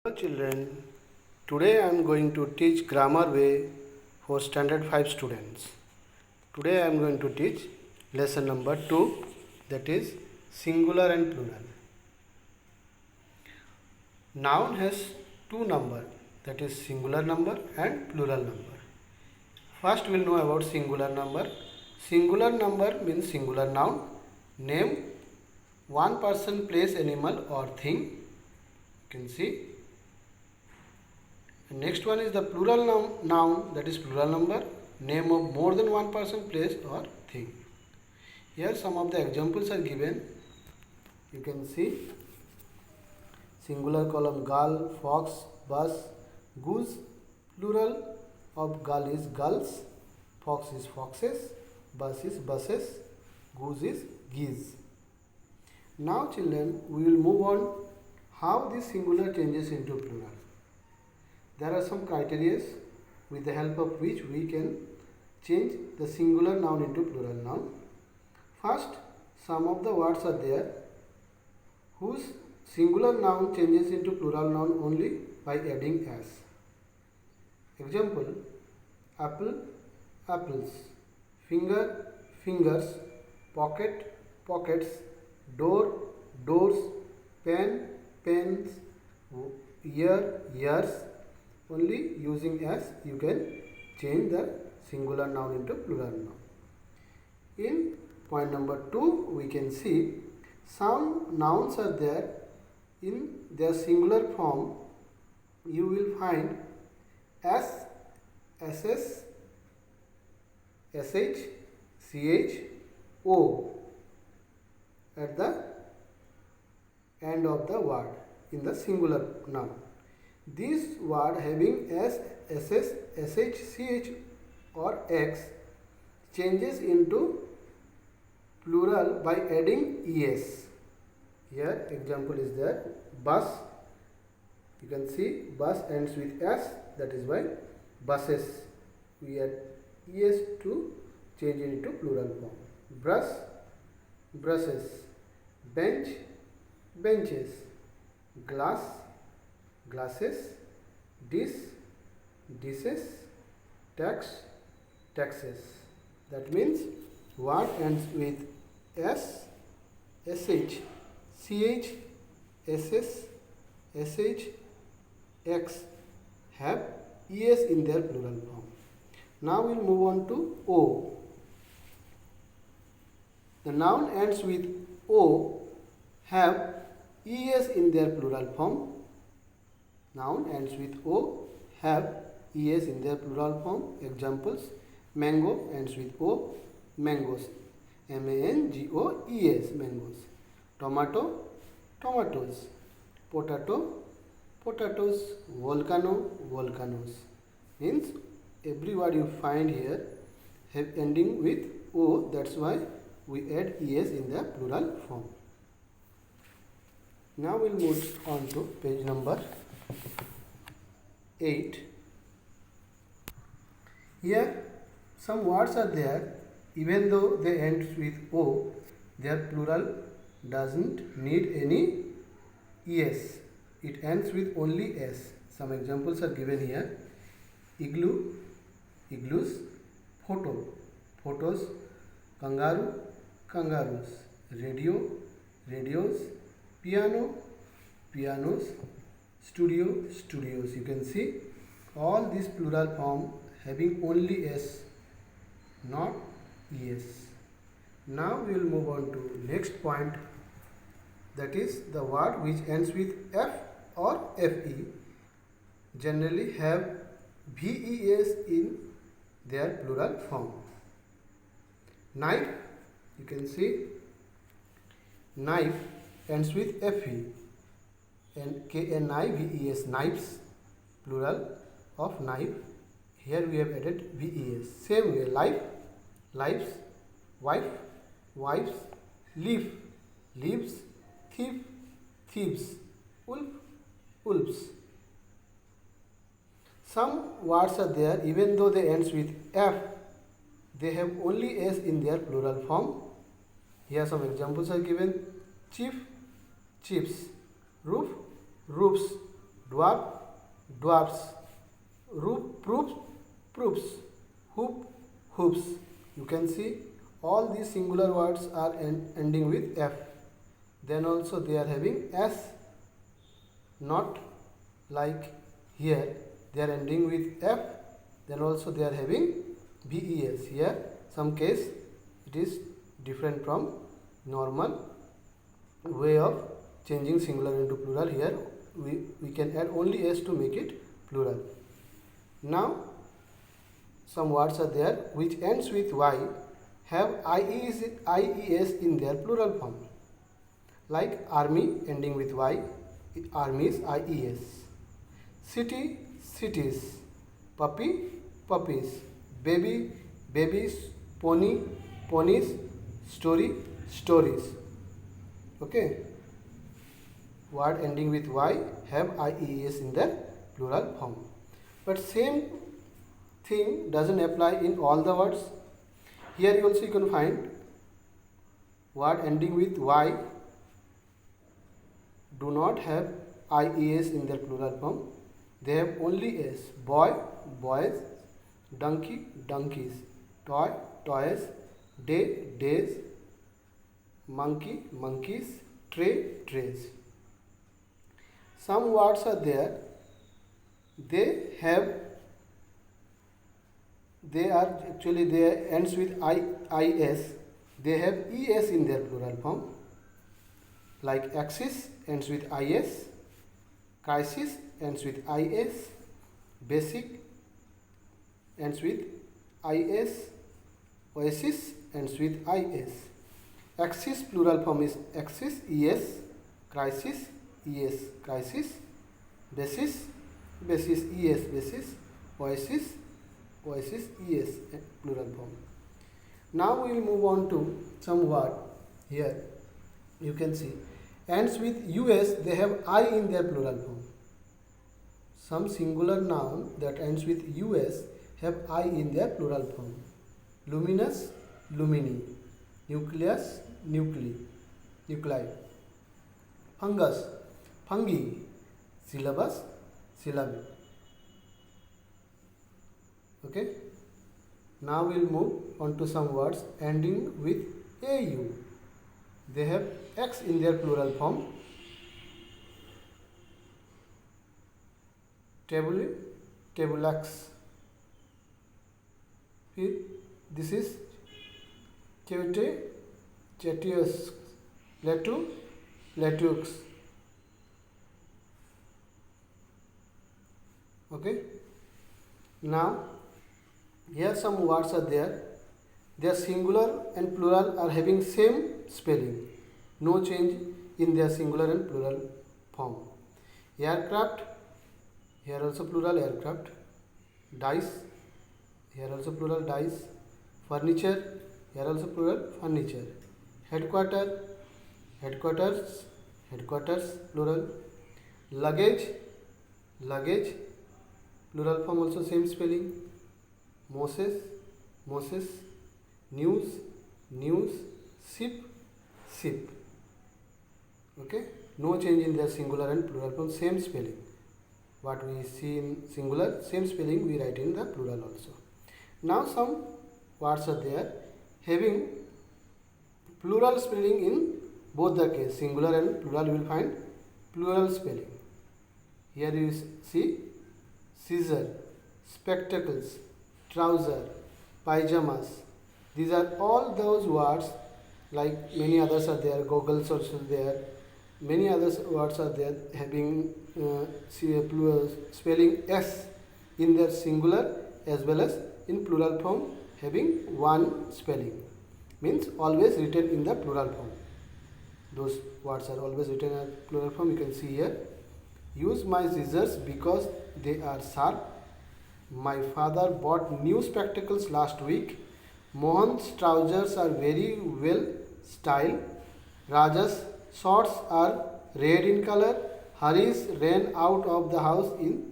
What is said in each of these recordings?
Hello children, today I am going to teach grammar way for standard 5 students. Today I am going to teach lesson number 2, that is singular and plural. Noun has two number, that is singular number and plural number. First we will know about singular number. Singular number means singular noun, name, one person, place, animal or thing. You can see. Next one is the plural noun, that is plural number, name of more than one person, place or thing. Here some of the examples are given. You can see singular column girl, fox, bus, goose. Plural of girl is girls, fox is foxes, bus is buses, goose is geese. Now children, we will move on how this singular changes into plural. There are some criteria with the help of which we can change the singular noun into plural noun. First, some of the words are there whose singular noun changes into plural noun only by adding s. Example, apple, apples, finger, fingers, pocket, pockets, door, doors, pen, pens, ear, ears. Only using s you can change the singular noun into plural noun. In point number 2, we can see some nouns are there in their singular form. You will find s, ss, sh, ch, o at the end of the word in the singular noun. This word having s, ss, sh, ch or x changes into plural by adding es. Here example is there, bus. You can see bus ends with s, that is why buses. We add es to change it into plural form. Brush, brushes. Bench, benches. Glass, glasses. Dish, dishes. Tax, taxes. That means word ends with s, sh, ch, ss, sh, x have es in their plural form. Now we will move on to o. The noun ends with o have es in their plural form. Noun ends with o have es in their plural form. Examples, mango ends with o, mangoes. mangoes, mangoes. Tomato, tomatoes. Potato, potatoes. Volcano, volcanoes. Means every word you find here have ending with o, that's why we add es in the plural form. Now we'll move on to page number 8. Here some words are there, even though they end with o, their plural doesn't need any es. It ends with only s. Some examples are given here. Igloo, igloos. Photo, photos. Kangaroo, kangaroos. Radio, radios. Piano, pianos. Studio, studios. You can see all these plural form having only s, not es. Now we will move on to next point, that is the word which ends with f or fe generally have ves in their plural form. Knife, you can see knife ends with fe and knives, knives, plural of knife. Here we have added ves. Same way, life, lives, wife, wives, leaf, leaves, thief, thieves, wolf, wolves. Some words are there, even though they ends with f, they have only s in their plural form. Here some examples are given. Chief, chiefs. Roof, roofs. dwarf, dwarfs, roof, proofs, hoop, hoops. You can see all these singular words are ending with F. Then also they are having S, not like here they are ending with F. Then also they are having BES. Here some case it is different from normal way of changing singular into plural. Here we can add only S to make it plural. Now some words are there which ends with Y have IES in their plural form, like army ending with Y, armies IES, city, cities, puppy, puppies, baby, babies, pony, ponies, story, stories. Okay, word ending with Y have IES in their plural form. But same thing doesn't apply in all the words. Here also you can find word ending with Y do not have IES in their plural form. They have only S. Boy, boys, donkey, donkeys, toy, toys, day, days, monkey, monkeys, tray, trays. Some words are there, they ends with IS, they have ES in their plural form, like axis ends with IS, crisis ends with IS, basic ends with IS, oasis ends with IS. Axis plural form is axis ES, crisis ES, crisis, basis, basis ES, basis, oasis, oasis ES plural form. Now we will move on to some word. Here you can see ends with US, they have I in their plural form. Some singular noun that ends with US have I in their plural form. Luminous, lumini, nucleus, nuclei, nuclei, fungus, fungi, syllabus, syllabi. Okay. Now we will move on to some words ending with AU. They have X in their plural form. Tabule, tabulax. This is Chete, chetius, Platu, platux. Okay. Now here some words are there. Their singular and plural are having same spelling. No change in their singular and plural form. Aircraft, here also plural aircraft. Dice, here also plural dice. Furniture, here also plural furniture. Headquarter, headquarters, headquarters plural. Luggage, luggage, plural form also same spelling. Moses, Moses, news, news, ship, ship. Okay, no change in their singular and plural form, same spelling. What we see in singular, same spelling we write in the plural also. Now some words are there having plural spelling in both the case, singular and plural. You will find plural spelling. Here you see scissor, spectacles, trouser, pyjamas. These are all those words, like many others are there, goggles also there, many other words are there having spelling S in their singular as well as in plural form having one spelling, means always written in the plural form. Those words are always written in plural form. You can see here, use my scissors because they are sharp. My father bought new spectacles last week. Mohan's trousers are very well styled. Raja's shorts are red in color. Harish ran out of the house in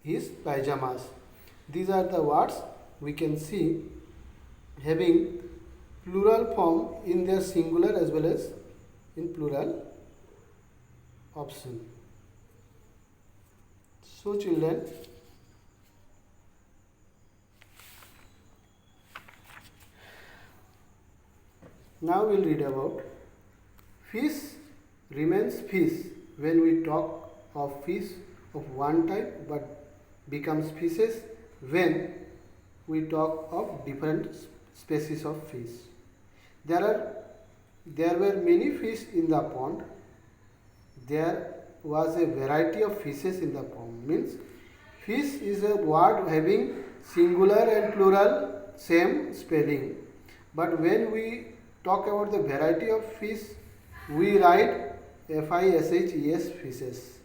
his pyjamas. These are the words we can see having plural form in their singular as well as in plural option. So children, now we'll read about fish remains fish when we talk of fish of one type, but becomes fishes when we talk of different species of fish. There were many fish in the pond. There was a variety of fishes in the pond. Means fish is a word having singular and plural same spelling. But when we talk about the variety of fish, we write FISHES fishes.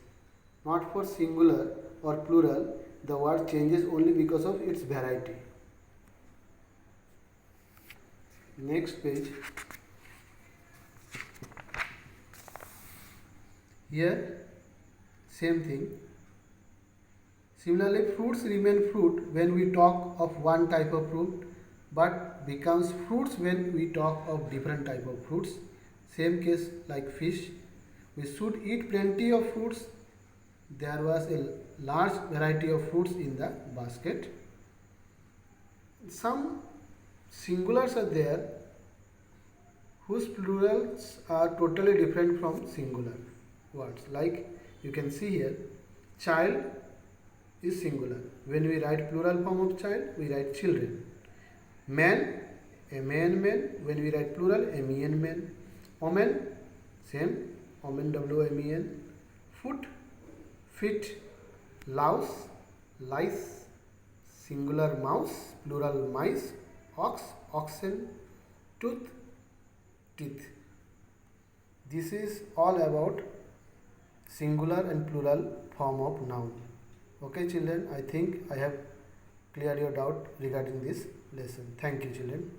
Not for singular or plural, the word changes only because of its variety. Next page. Here, same thing. Similarly, fruits remain fruit when we talk of one type of fruit, but becomes fruits when we talk of different type of fruits. Same case like fish. We should eat plenty of fruits. There was a large variety of fruits in the basket. Some singulars are there whose plurals are totally different from singular words. Like you can see here, child is singular. When we write plural form of child, we write children. Man, a man, men. When we write plural, a men, men. Woman, same, woman, WOMEN. Foot, feet. Louse, lice. Singular mouse, plural mice. Ox, oxen. Tooth, teeth. This is all about singular and plural form of noun. Okay children, I think I have cleared your doubt regarding this lesson. Thank you children.